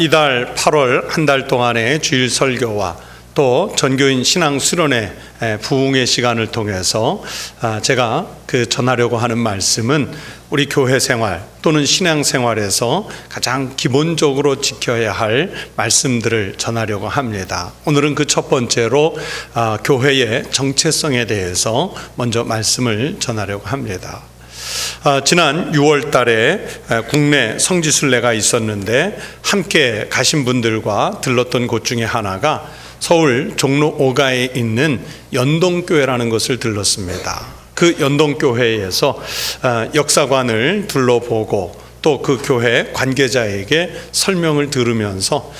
이달 8월 한 달 동안의 주일 설교와 또 전교인 신앙 수련회 부흥의 시간을 통해서 제가 전하려고 하는 말씀은 우리 교회 생활 또는 신앙 생활에서 가장 기본적으로 지켜야 할 말씀들을 전하려고 합니다. 오늘은 그 첫 번째로 교회의 정체성에 대해서 먼저 말씀을 전하려고 합니다. 지난 6월 달에 국내 성지순례가 있었는데 함께 가신 분들과 들렀던 곳 중에 하나가 서울 종로 5가에 있는 연동교회라는 것을 들렀습니다. 그 연동교회에서 역사관을 둘러보고 또 그 교회 관계자에게 설명을 들으면서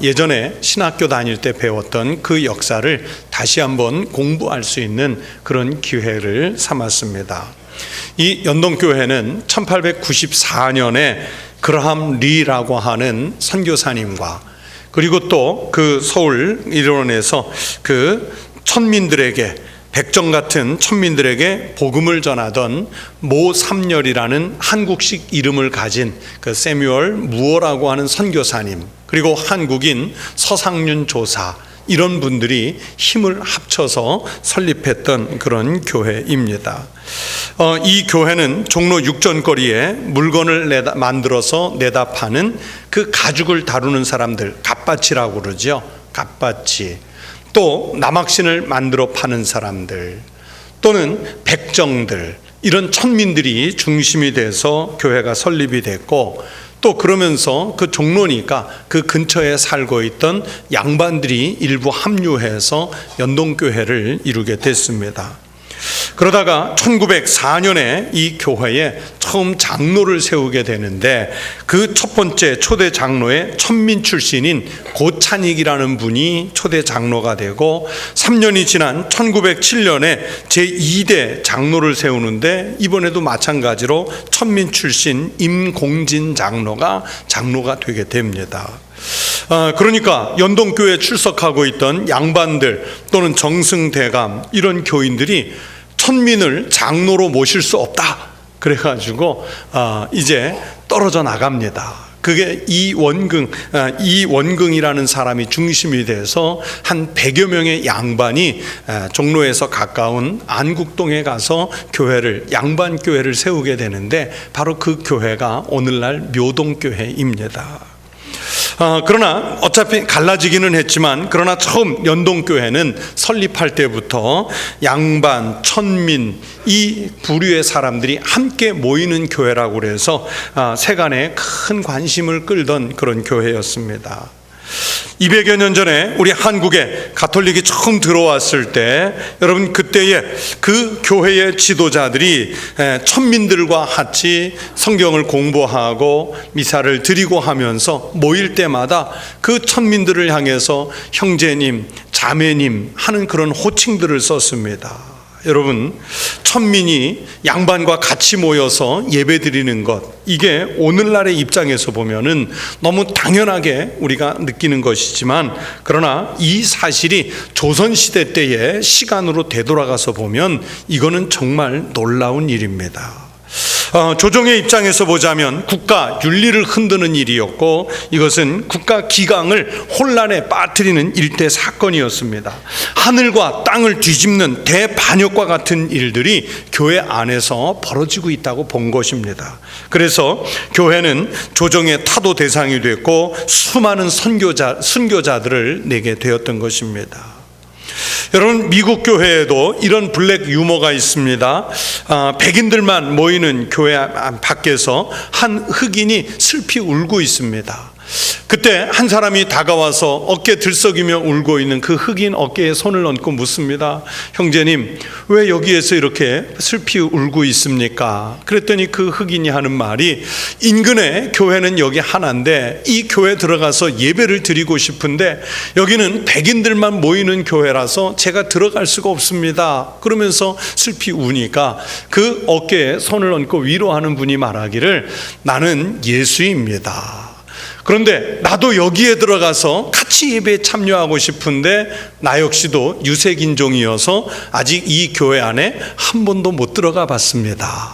예전에 신학교 다닐 때 배웠던 그 역사를 다시 한번 공부할 수 있는 그런 기회를 삼았습니다. 이 연동교회는 1894년에 그라함 리라고 하는 선교사님과 그리고 또 그 서울 일원에서 그 천민들에게 백정 같은 천민들에게 복음을 전하던 모 삼열이라는 한국식 이름을 가진 그 세뮤얼 무어라고 하는 선교사님, 그리고 한국인 서상륜 조사, 이런 분들이 힘을 합쳐서 설립했던 그런 교회입니다. 이 교회는 종로 육전거리에 물건을 만들어서 내다 파는 그 가죽을 다루는 사람들, 갓바치라고 그러죠. 갓바치. 또 남학신을 만들어 파는 사람들, 또는 백정들, 이런 천민들이 중심이 돼서 교회가 설립이 됐고, 또 그러면서 그 종로니까 그 근처에 살고 있던 양반들이 일부 합류해서 연동교회를 이루게 됐습니다. 그러다가 1904년에 이 교회에 처음 장로를 세우게 되는데 그 첫 번째 초대 장로의 천민 출신인 고찬익이라는 분이 초대 장로가 되고 3년이 지난 1907년에 제2대 장로를 세우는데 이번에도 마찬가지로 천민 출신 임공진 장로가 되게 됩니다. 그러니까 연동교회에 출석하고 있던 양반들 또는 정승대감 이런 교인들이 천민을 장로로 모실 수 없다 그래가지고 이제 떨어져 나갑니다. 그게 이원긍이라는 사람이 중심이 돼서 한 100여 명의 양반이 종로에서 가까운 안국동에 가서 양반교회를 세우게 되는데 바로 그 교회가 오늘날 묘동교회입니다. 그러나 어차피 갈라지기는 했지만 그러나 처음 연동교회는 설립할 때부터 양반, 천민 이 부류의 사람들이 함께 모이는 교회라고 그래서 세간에 큰 관심을 끌던 그런 교회였습니다. 200여 년 전에 우리 한국에 가톨릭이 처음 들어왔을 때 여러분 그때에 그 교회의 지도자들이 천민들과 같이 성경을 공부하고 미사를 드리고 하면서 모일 때마다 그 천민들을 향해서 형제님, 자매님 하는 그런 호칭들을 썼습니다. 여러분, 천민이 양반과 같이 모여서 예배 드리는 것, 이게 오늘날의 입장에서 보면은 너무 당연하게 우리가 느끼는 것이지만 그러나 이 사실이 조선시대 때의 시간으로 되돌아가서 보면 이거는 정말 놀라운 일입니다. 조정의 입장에서 보자면 국가 윤리를 흔드는 일이었고 이것은 국가 기강을 혼란에 빠뜨리는 일대 사건이었습니다. 하늘과 땅을 뒤집는 대반역과 같은 일들이 교회 안에서 벌어지고 있다고 본 것입니다. 그래서 교회는 조정의 타도 대상이 됐고 수많은 순교자들을 내게 되었던 것입니다. 여러분, 미국 교회에도 이런 블랙 유머가 있습니다. 백인들만 모이는 교회 밖에서 한 흑인이 슬피 울고 있습니다. 그때 한 사람이 다가와서 어깨 들썩이며 울고 있는 그 흑인 어깨에 손을 얹고 묻습니다. 형제님, 왜 여기에서 이렇게 슬피 울고 있습니까? 그랬더니 그 흑인이 하는 말이 인근에 교회는 여기 하나인데 이 교회 들어가서 예배를 드리고 싶은데 여기는 백인들만 모이는 교회라서 제가 들어갈 수가 없습니다. 그러면서 슬피 우니까 그 어깨에 손을 얹고 위로하는 분이 말하기를 나는 예수입니다. 그런데 나도 여기에 들어가서 같이 예배에 참여하고 싶은데 나 역시도 유색인종이어서 아직 이 교회 안에 한 번도 못 들어가 봤습니다.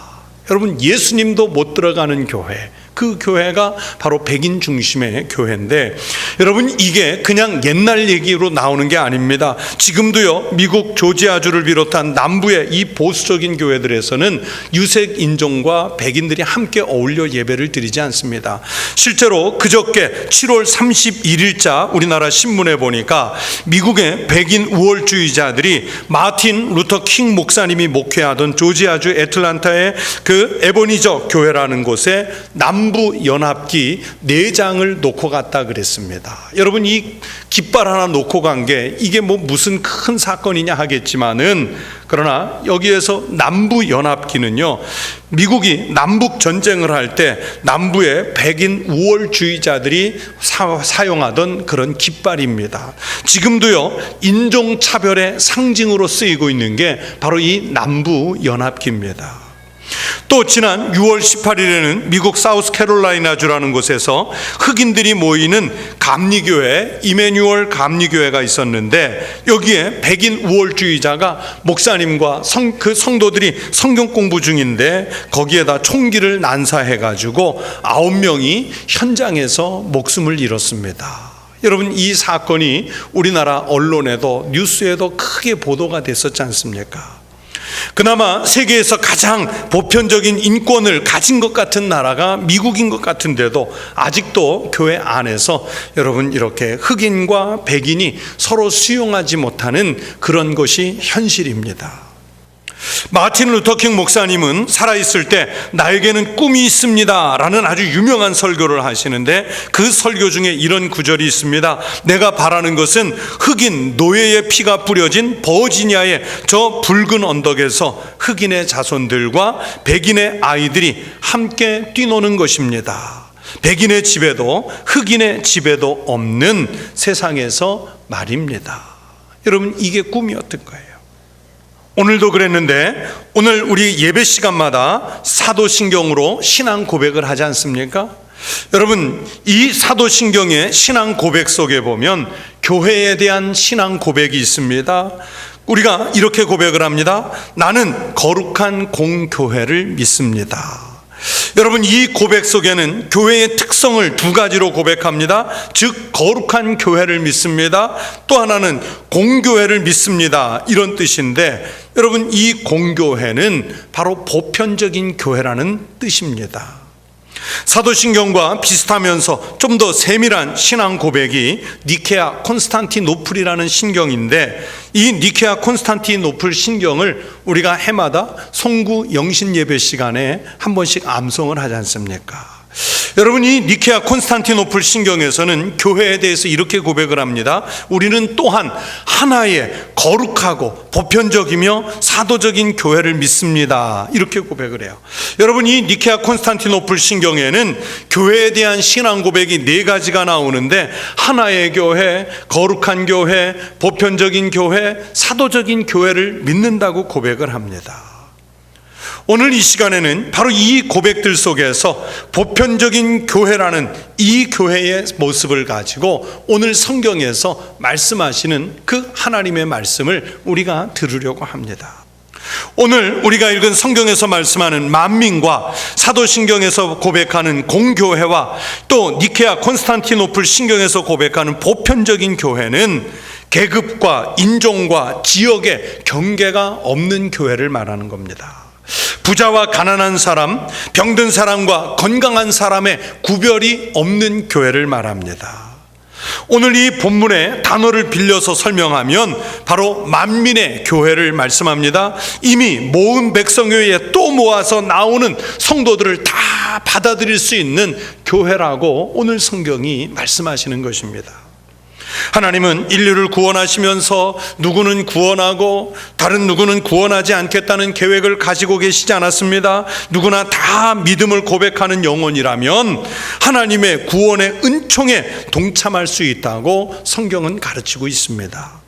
여러분, 예수님도 못 들어가는 교회, 그 교회가 바로 백인 중심의 교회인데, 여러분 이게 그냥 옛날 얘기로 나오는 게 아닙니다. 지금도요, 미국 조지아주를 비롯한 남부의 이 보수적인 교회들에서는 유색 인종과 백인들이 함께 어울려 예배를 드리지 않습니다. 실제로 그저께 7월 31일자 우리나라 신문에 보니까 미국의 백인 우월주의자들이 마틴 루터 킹 목사님이 목회하던 조지아주 애틀란타의 그 에버니저 교회라는 곳에 남부 연합기 4장을 놓고 갔다 그랬습니다. 여러분 이 깃발 하나 놓고 간 게 이게 뭐 무슨 큰 사건이냐 하겠지만은, 그러나 여기에서 남부 연합기는요, 미국이 남북 전쟁을 할 때 남부의 백인 우월주의자들이 사용하던 그런 깃발입니다. 지금도요, 인종 차별의 상징으로 쓰이고 있는 게 바로 이 남부 연합기입니다. 또 지난 6월 18일에는 미국 사우스캐롤라이나주라는 곳에서 흑인들이 모이는 감리교회, 이메뉴얼 감리교회가 있었는데, 여기에 백인 우월주의자가 목사님과 그 성도들이 성경 공부 중인데 거기에다 총기를 난사해가지고 9명이 현장에서 목숨을 잃었습니다. 여러분 이 사건이 우리나라 언론에도 뉴스에도 크게 보도가 됐었지 않습니까? 그나마 세계에서 가장 보편적인 인권을 가진 것 같은 나라가 미국인 것 같은데도 아직도 교회 안에서 여러분 이렇게 흑인과 백인이 서로 수용하지 못하는 그런 것이 현실입니다. 마틴 루터 킹 목사님은 살아있을 때 나에게는 꿈이 있습니다 라는 아주 유명한 설교를 하시는데, 그 설교 중에 이런 구절이 있습니다. 내가 바라는 것은 흑인 노예의 피가 뿌려진 버지니아의 저 붉은 언덕에서 흑인의 자손들과 백인의 아이들이 함께 뛰노는 것입니다. 백인의 집에도 흑인의 집에도 없는 세상에서 말입니다. 여러분 이게 꿈이었던 거예요. 오늘도 그랬는데, 오늘 우리 예배 시간마다 사도신경으로 신앙 고백을 하지 않습니까? 여러분 이 사도신경의 신앙 고백 속에 보면 교회에 대한 신앙 고백이 있습니다. 우리가 이렇게 고백을 합니다. 나는 거룩한 공교회를 믿습니다. 여러분 이 고백 속에는 교회의 특성을 2가지로 고백합니다. 즉 거룩한 교회를 믿습니다. 또 하나는 공교회를 믿습니다. 이런 뜻인데, 여러분 이 공교회는 바로 보편적인 교회라는 뜻입니다. 사도신경과 비슷하면서 좀 더 세밀한 신앙 고백이 니케아 콘스탄티노플이라는 신경인데, 이 니케아 콘스탄티노플 신경을 우리가 해마다 송구 영신 예배 시간에 한 번씩 암송을 하지 않습니까? 여러분 이 니케아 콘스탄티노플 신경에서는 교회에 대해서 이렇게 고백을 합니다. 우리는 또한 하나의 거룩하고 보편적이며 사도적인 교회를 믿습니다. 이렇게 고백을 해요. 여러분 이 니케아 콘스탄티노플 신경에는 교회에 대한 신앙 고백이 4가지가 나오는데, 하나의 교회, 거룩한 교회, 보편적인 교회, 사도적인 교회를 믿는다고 고백을 합니다. 오늘 이 시간에는 바로 이 고백들 속에서 보편적인 교회라는 이 교회의 모습을 가지고 오늘 성경에서 말씀하시는 그 하나님의 말씀을 우리가 들으려고 합니다. 오늘 우리가 읽은 성경에서 말씀하는 만민과 사도신경에서 고백하는 공교회와 또 니케아 콘스탄티노플 신경에서 고백하는 보편적인 교회는 계급과 인종과 지역의 경계가 없는 교회를 말하는 겁니다. 부자와 가난한 사람, 병든 사람과 건강한 사람의 구별이 없는 교회를 말합니다. 오늘 이 본문의 단어를 빌려서 설명하면 바로 만민의 교회를 말씀합니다. 이미 모은 백성회에 또 모아서 나오는 성도들을 다 받아들일 수 있는 교회라고 오늘 성경이 말씀하시는 것입니다. 하나님은 인류를 구원하시면서 누구는 구원하고 다른 누구는 구원하지 않겠다는 계획을 가지고 계시지 않았습니다. 누구나 다 믿음을 고백하는 영혼이라면 하나님의 구원의 은총에 동참할 수 있다고 성경은 가르치고 있습니다.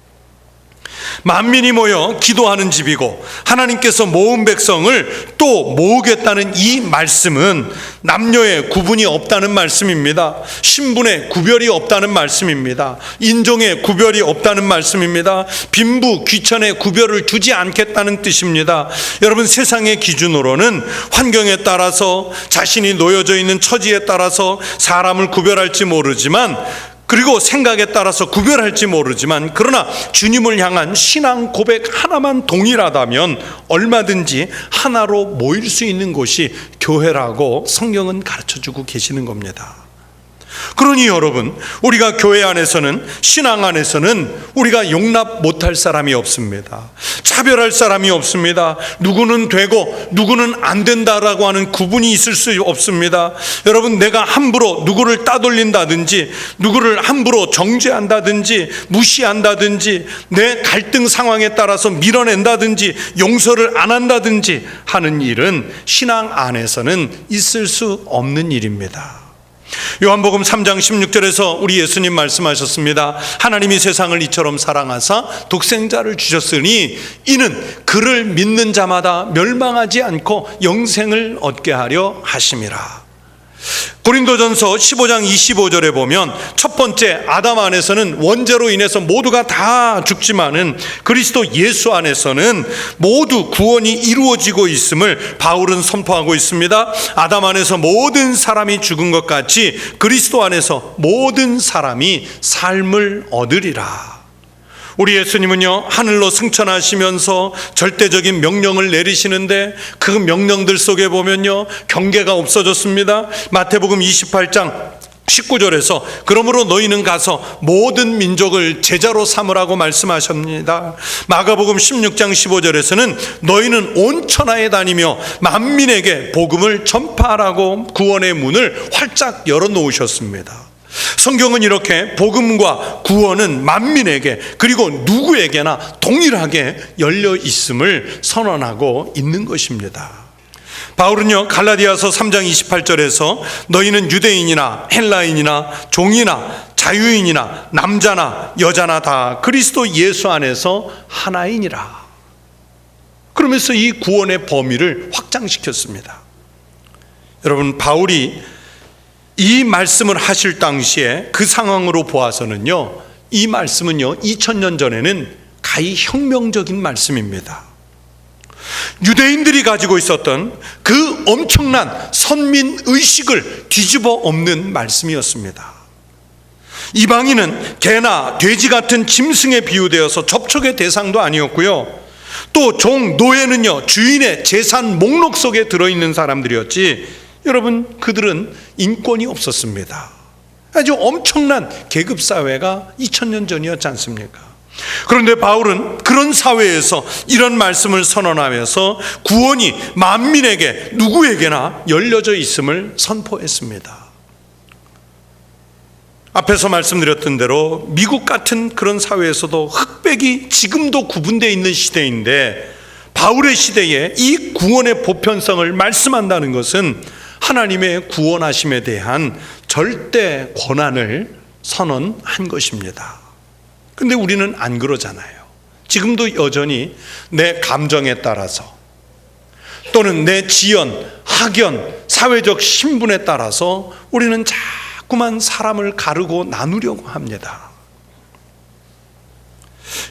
만민이 모여 기도하는 집이고 하나님께서 모은 백성을 또 모으겠다는 이 말씀은 남녀의 구분이 없다는 말씀입니다. 신분의 구별이 없다는 말씀입니다. 인종의 구별이 없다는 말씀입니다. 빈부 귀천의 구별을 두지 않겠다는 뜻입니다. 여러분, 세상의 기준으로는 환경에 따라서, 자신이 놓여져 있는 처지에 따라서 사람을 구별할지 모르지만, 그리고 생각에 따라서 구별할지 모르지만, 그러나 주님을 향한 신앙 고백 하나만 동일하다면 얼마든지 하나로 모일 수 있는 곳이 교회라고 성경은 가르쳐주고 계시는 겁니다. 그러니 여러분, 우리가 교회 안에서는, 신앙 안에서는 우리가 용납 못할 사람이 없습니다. 차별할 사람이 없습니다. 누구는 되고 누구는 안 된다라고 하는 구분이 있을 수 없습니다. 여러분, 내가 함부로 누구를 따돌린다든지, 누구를 함부로 정죄한다든지, 무시한다든지, 내 갈등 상황에 따라서 밀어낸다든지, 용서를 안 한다든지 하는 일은 신앙 안에서는 있을 수 없는 일입니다. 요한복음 3장 16절에서 우리 예수님 말씀하셨습니다. 하나님이 세상을 이처럼 사랑하사 독생자를 주셨으니 이는 그를 믿는 자마다 멸망하지 않고 영생을 얻게 하려 하심이라. 고린도전서 15장 25절에 보면 첫 번째 아담 안에서는 원죄로 인해서 모두가 다 죽지만은 그리스도 예수 안에서는 모두 구원이 이루어지고 있음을 바울은 선포하고 있습니다. 아담 안에서 모든 사람이 죽은 것 같이 그리스도 안에서 모든 사람이 삶을 얻으리라. 우리 예수님은요, 하늘로 승천하시면서 절대적인 명령을 내리시는데 그 명령들 속에 보면요, 경계가 없어졌습니다. 마태복음 28장 19절에서 그러므로 너희는 가서 모든 민족을 제자로 삼으라고 말씀하십니다. 마가복음 16장 15절에서는 너희는 온 천하에 다니며 만민에게 복음을 전파하라고 구원의 문을 활짝 열어놓으셨습니다. 성경은 이렇게 복음과 구원은 만민에게, 그리고 누구에게나 동일하게 열려 있음을 선언하고 있는 것입니다. 바울은요, 갈라디아서 3장 28절에서 너희는 유대인이나 헬라인이나 종이나 자유인이나 남자나 여자나 다 그리스도 예수 안에서 하나이니라. 그러면서 이 구원의 범위를 확장시켰습니다. 여러분, 바울이 이 말씀을 하실 당시에 그 상황으로 보아서는요, 이 말씀은요, 2000년 전에는 가히 혁명적인 말씀입니다. 유대인들이 가지고 있었던 그 엄청난 선민의식을 뒤집어 엎는 말씀이었습니다. 이방인은 개나 돼지 같은 짐승에 비유되어서 접촉의 대상도 아니었고요, 또 종, 노예는요, 주인의 재산 목록 속에 들어있는 사람들이었지, 여러분, 그들은 인권이 없었습니다. 아주 엄청난 계급사회가 2000년 전이었지 않습니까? 그런데 바울은 그런 사회에서 이런 말씀을 선언하면서 구원이 만민에게, 누구에게나 열려져 있음을 선포했습니다. 앞에서 말씀드렸던 대로 미국 같은 그런 사회에서도 흑백이 지금도 구분되어 있는 시대인데, 바울의 시대에 이 구원의 보편성을 말씀한다는 것은 하나님의 구원하심에 대한 절대 권한을 선언한 것입니다. 근데 우리는 안 그러잖아요. 지금도 여전히 내 감정에 따라서, 또는 내 지연, 학연, 사회적 신분에 따라서 우리는 자꾸만 사람을 가르고 나누려고 합니다.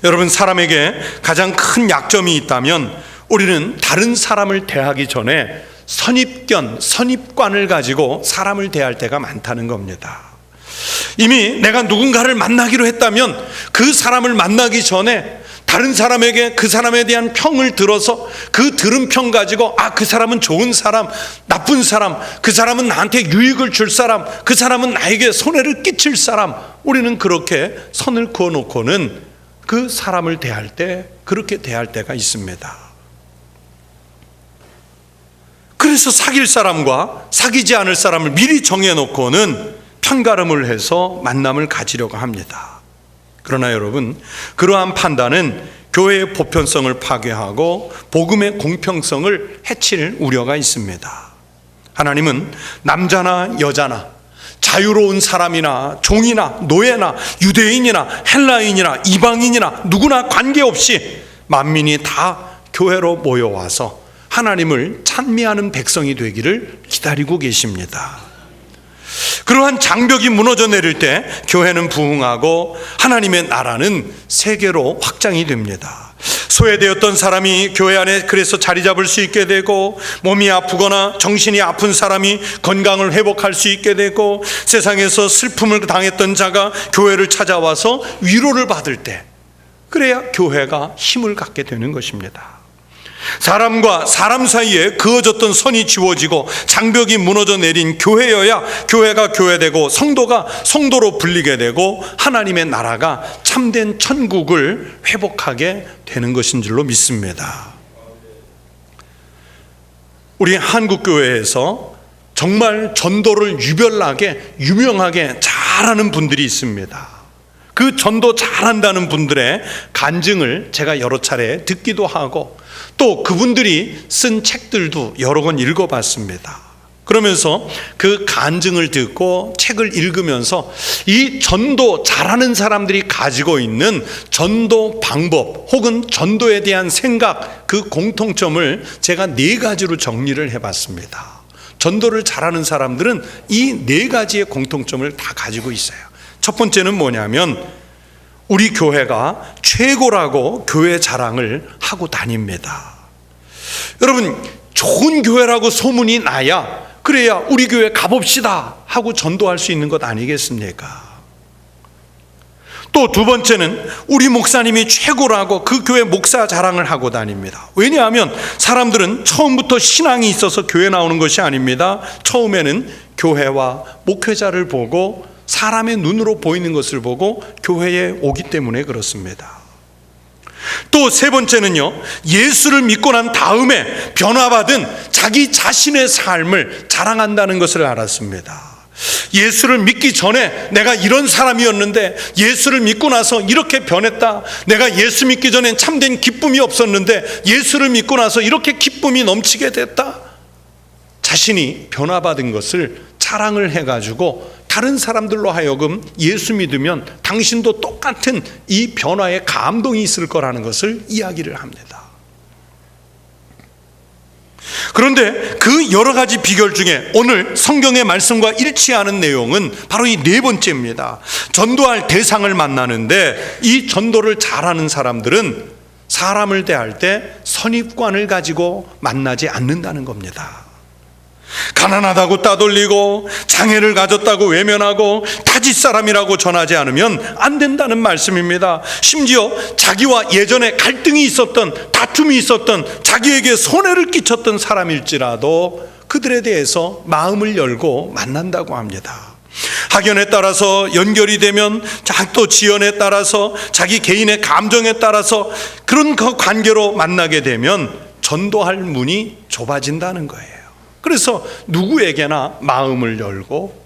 여러분, 사람에게 가장 큰 약점이 있다면 우리는 다른 사람을 대하기 전에 선입견, 선입관을 가지고 사람을 대할 때가 많다는 겁니다. 이미 내가 누군가를 만나기로 했다면 그 사람을 만나기 전에 다른 사람에게 그 사람에 대한 평을 들어서 그 들은 평 가지고, 아, 그 사람은 좋은 사람, 나쁜 사람, 그 사람은 나한테 유익을 줄 사람, 그 사람은 나에게 손해를 끼칠 사람, 우리는 그렇게 선을 그어놓고는 그 사람을 대할 때 그렇게 대할 때가 있습니다. 그래서 사귈 사람과 사귀지 않을 사람을 미리 정해놓고는 편가름을 해서 만남을 가지려고 합니다. 그러나 여러분, 그러한 판단은 교회의 보편성을 파괴하고 복음의 공평성을 해칠 우려가 있습니다. 하나님은 남자나 여자나 자유로운 사람이나 종이나 노예나 유대인이나 헬라인이나 이방인이나 누구나 관계없이 만민이 다 교회로 모여와서 하나님을 찬미하는 백성이 되기를 기다리고 계십니다. 그러한 장벽이 무너져 내릴 때 교회는 부흥하고 하나님의 나라는 세계로 확장이 됩니다. 소외되었던 사람이 교회 안에 그래서 자리 잡을 수 있게 되고, 몸이 아프거나 정신이 아픈 사람이 건강을 회복할 수 있게 되고, 세상에서 슬픔을 당했던 자가 교회를 찾아와서 위로를 받을 때, 그래야 교회가 힘을 갖게 되는 것입니다. 사람과 사람 사이에 그어졌던 선이 지워지고 장벽이 무너져 내린 교회여야 교회가 교회되고 성도가 성도로 불리게 되고 하나님의 나라가 참된 천국을 회복하게 되는 것인 줄로 믿습니다. 우리 한국교회에서 정말 전도를 유별나게 유명하게 잘하는 분들이 있습니다. 그 전도 잘한다는 분들의 간증을 제가 여러 차례 듣기도 하고, 또 그분들이 쓴 책들도 여러 권 읽어봤습니다. 그러면서 그 간증을 듣고 책을 읽으면서 이 전도 잘하는 사람들이 가지고 있는 전도 방법 혹은 전도에 대한 생각, 그 공통점을 제가 4가지로 정리를 해봤습니다. 전도를 잘하는 사람들은 이 4가지의 공통점을 다 가지고 있어요. 첫 번째는 뭐냐면, 우리 교회가 최고라고 교회 자랑을 하고 다닙니다. 여러분, 좋은 교회라고 소문이 나야 그래야 우리 교회 가봅시다 하고 전도할 수 있는 것 아니겠습니까? 또 두 번째는 우리 목사님이 최고라고 그 교회 목사 자랑을 하고 다닙니다. 왜냐하면 사람들은 처음부터 신앙이 있어서 교회 나오는 것이 아닙니다. 처음에는 교회와 목회자를 보고 사람의 눈으로 보이는 것을 보고 교회에 오기 때문에 그렇습니다. 또 세 번째는요, 예수를 믿고 난 다음에 변화받은 자기 자신의 삶을 자랑한다는 것을 알았습니다. 예수를 믿기 전에 내가 이런 사람이었는데 예수를 믿고 나서 이렇게 변했다. 내가 예수 믿기 전엔 참된 기쁨이 없었는데 예수를 믿고 나서 이렇게 기쁨이 넘치게 됐다. 자신이 변화받은 것을 자랑을 해가지고 다른 사람들로 하여금 예수 믿으면 당신도 똑같은 이 변화에 감동이 있을 거라는 것을 이야기를 합니다. 그런데 그 여러 가지 비결 중에 오늘 성경의 말씀과 일치하는 내용은 바로 이 4번째입니다. 전도할 대상을 만나는데 이 전도를 잘하는 사람들은 사람을 대할 때 선입관을 가지고 만나지 않는다는 겁니다. 가난하다고 따돌리고 장애를 가졌다고 외면하고 타짓 사람이라고 전하지 않으면 안 된다는 말씀입니다. 심지어 자기와 예전에 갈등이 있었던, 다툼이 있었던, 자기에게 손해를 끼쳤던 사람일지라도 그들에 대해서 마음을 열고 만난다고 합니다. 학연에 따라서 연결이 되면, 또 지연에 따라서 자기 개인의 감정에 따라서 그런 그 관계로 만나게 되면 전도할 문이 좁아진다는 거예요. 그래서 누구에게나 마음을 열고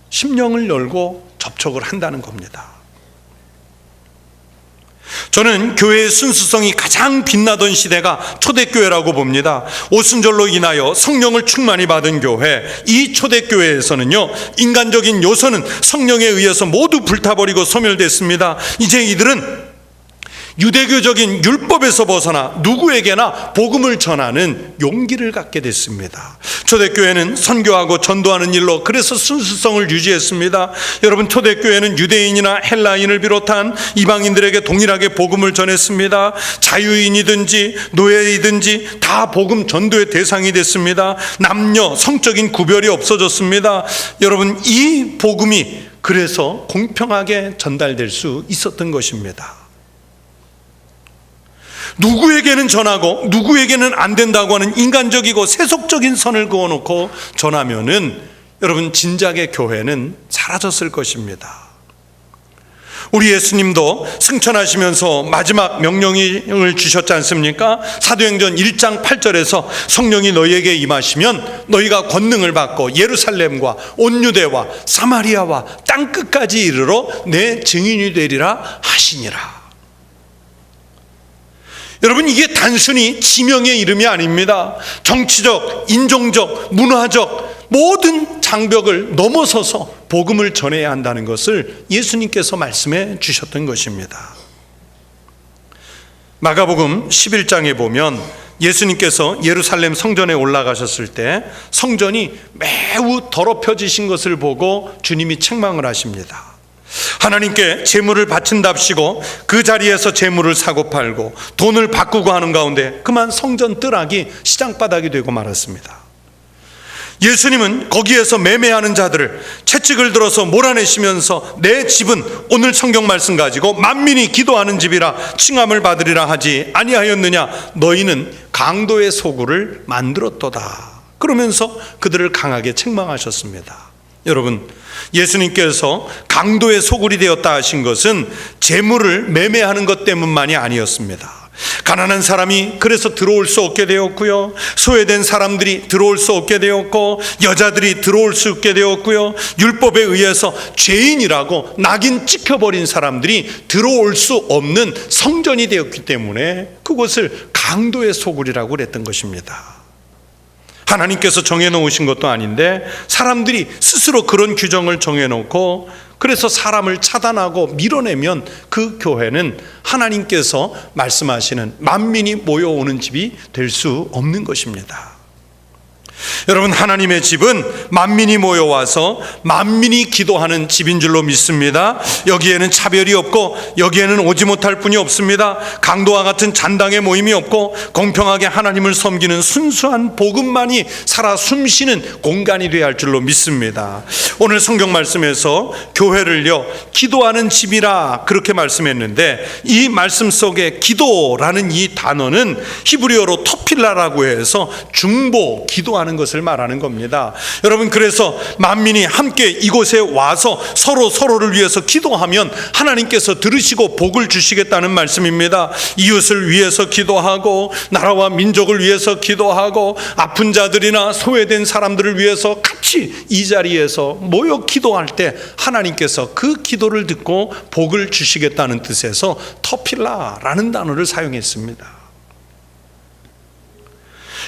심령을 열고 접촉을 한다는 겁니다. 저는 교회의 순수성이 가장 빛나던 시대가 초대교회라고 봅니다. 오순절로 인하여 성령을 충만히 받은 교회, 이 초대교회에서는요, 인간적인 요소는 성령에 의해서 모두 불타버리고 소멸됐습니다. 이제 이들은 유대교적인 율법에서 벗어나 누구에게나 복음을 전하는 용기를 갖게 됐습니다. 초대교회는 선교하고 전도하는 일로 그래서 순수성을 유지했습니다. 여러분, 초대교회는 유대인이나 헬라인을 비롯한 이방인들에게 동일하게 복음을 전했습니다. 자유인이든지 노예이든지 다 복음 전도의 대상이 됐습니다. 남녀 성적인 구별이 없어졌습니다. 여러분, 이 복음이 그래서 공평하게 전달될 수 있었던 것입니다. 누구에게는 전하고 누구에게는 안 된다고 하는 인간적이고 세속적인 선을 그어놓고 전하면은 여러분, 진작의 교회는 사라졌을 것입니다. 우리 예수님도 승천하시면서 마지막 명령을 주셨지 않습니까? 사도행전 1장 8절에서 성령이 너희에게 임하시면 너희가 권능을 받고 예루살렘과 온 유대와 사마리아와 땅끝까지 이르러 내 증인이 되리라 하시니라. 여러분, 이게 단순히 지명의 이름이 아닙니다. 정치적, 인종적, 문화적 모든 장벽을 넘어서서 복음을 전해야 한다는 것을 예수님께서 말씀해 주셨던 것입니다. 마가복음 11장에 보면 예수님께서 예루살렘 성전에 올라가셨을 때 성전이 매우 더럽혀지신 것을 보고 주님이 책망을 하십니다. 하나님께 제물을 바친답시고 그 자리에서 제물을 사고 팔고 돈을 바꾸고 하는 가운데 그만 성전 뜰락이 시장바닥이 되고 말았습니다. 예수님은 거기에서 매매하는 자들을 채찍을 들어서 몰아내시면서 내 집은 오늘 성경 말씀 가지고 만민이 기도하는 집이라 칭함을 받으리라 하지 아니하였느냐. 너희는 강도의 소굴을 만들었도다. 그러면서 그들을 강하게 책망하셨습니다. 여러분, 예수님께서 강도의 소굴이 되었다 하신 것은 재물을 매매하는 것 때문만이 아니었습니다. 가난한 사람이 그래서 들어올 수 없게 되었고요, 소외된 사람들이 들어올 수 없게 되었고, 여자들이 들어올 수 없게 되었고요, 율법에 의해서 죄인이라고 낙인 찍혀버린 사람들이 들어올 수 없는 성전이 되었기 때문에 그것을 강도의 소굴이라고 그랬던 것입니다. 하나님께서 정해놓으신 것도 아닌데 사람들이 스스로 그런 규정을 정해놓고 그래서 사람을 차단하고 밀어내면 그 교회는 하나님께서 말씀하시는 만민이 모여오는 집이 될 수 없는 것입니다. 여러분, 하나님의 집은 만민이 모여와서 만민이 기도하는 집인 줄로 믿습니다. 여기에는 차별이 없고 여기에는 오지 못할 분이 없습니다. 강도와 같은 잔당의 모임이 없고 공평하게 하나님을 섬기는 순수한 복음만이 살아 숨쉬는 공간이 되어야 할 줄로 믿습니다. 오늘 성경 말씀에서 교회를요 기도하는 집이라 그렇게 말씀했는데, 이 말씀 속에 기도라는 이 단어는 히브리어로 토필라라고 해서 중보, 기도하는 것을 말하는 겁니다. 여러분, 그래서 만민이 함께 이곳에 와서 서로를 위해서 기도하면 하나님께서 들으시고 복을 주시겠다는 말씀입니다. 이웃을 위해서 기도하고 나라와 민족을 위해서 기도하고 아픈 자들이나 소외된 사람들을 위해서 같이 이 자리에서 모여 기도할 때 하나님께서 그 기도를 듣고 복을 주시겠다는 뜻에서 터필라라는 단어를 사용했습니다.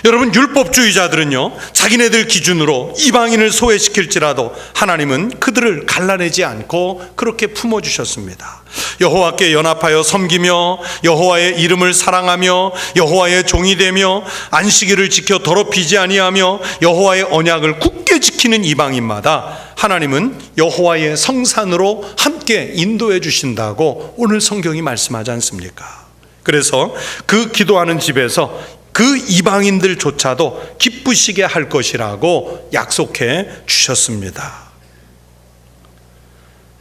여러분, 율법주의자들은요 자기네들 기준으로 이방인을 소외시킬지라도 하나님은 그들을 갈라내지 않고 그렇게 품어주셨습니다. 여호와께 연합하여 섬기며 여호와의 이름을 사랑하며 여호와의 종이 되며 안식일을 지켜 더럽히지 아니하며 여호와의 언약을 굳게 지키는 이방인마다 하나님은 여호와의 성산으로 함께 인도해 주신다고 오늘 성경이 말씀하지 않습니까? 그래서 그 기도하는 집에서 그 이방인들조차도 기쁘시게 할 것이라고 약속해 주셨습니다.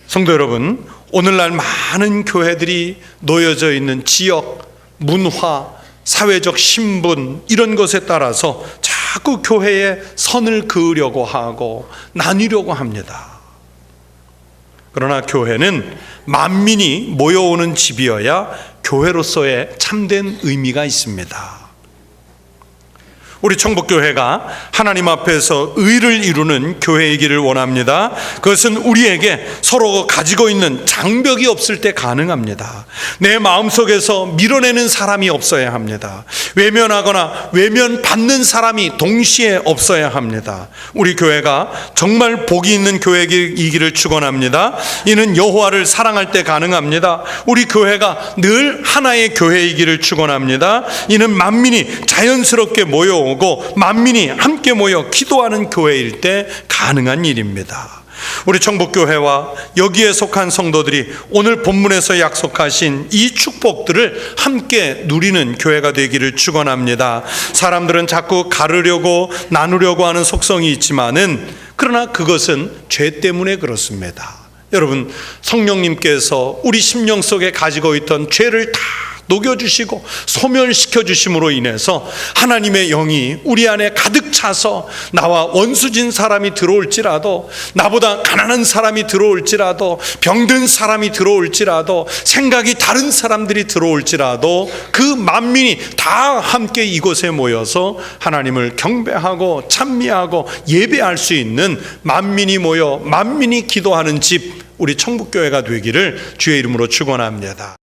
성도 여러분, 오늘날 많은 교회들이 놓여져 있는 지역, 문화, 사회적 신분 이런 것에 따라서 자꾸 교회에 선을 그으려고 하고 나뉘려고 합니다. 그러나 교회는 만민이 모여오는 집이어야 교회로서의 참된 의미가 있습니다. 우리 청복교회가 하나님 앞에서 의를 이루는 교회이기를 원합니다. 그것은 우리에게 서로 가지고 있는 장벽이 없을 때 가능합니다. 내 마음속에서 밀어내는 사람이 없어야 합니다. 외면하거나 외면받는 사람이 동시에 없어야 합니다. 우리 교회가 정말 복이 있는 교회이기를 축원합니다. 이는 여호와를 사랑할 때 가능합니다. 우리 교회가 늘 하나의 교회이기를 축원합니다. 이는 만민이 자연스럽게 모여오고 만민이 함께 모여 기도하는 교회일 때 가능한 일입니다. 우리 청복교회와 여기에 속한 성도들이 오늘 본문에서 약속하신 이 축복들을 함께 누리는 교회가 되기를 축원합니다. 사람들은 자꾸 가르려고 나누려고 하는 속성이 있지만은 그러나 그것은 죄 때문에 그렇습니다. 여러분, 성령님께서 우리 심령 속에 가지고 있던 죄를 다 녹여주시고 소멸시켜 주심으로 인해서 하나님의 영이 우리 안에 가득 차서 나와 원수진 사람이 들어올지라도, 나보다 가난한 사람이 들어올지라도, 병든 사람이 들어올지라도, 생각이 다른 사람들이 들어올지라도 그 만민이 다 함께 이곳에 모여서 하나님을 경배하고 찬미하고 예배할 수 있는 만민이 모여 만민이 기도하는 집, 우리 청북교회가 되기를 주의 이름으로 축원합니다.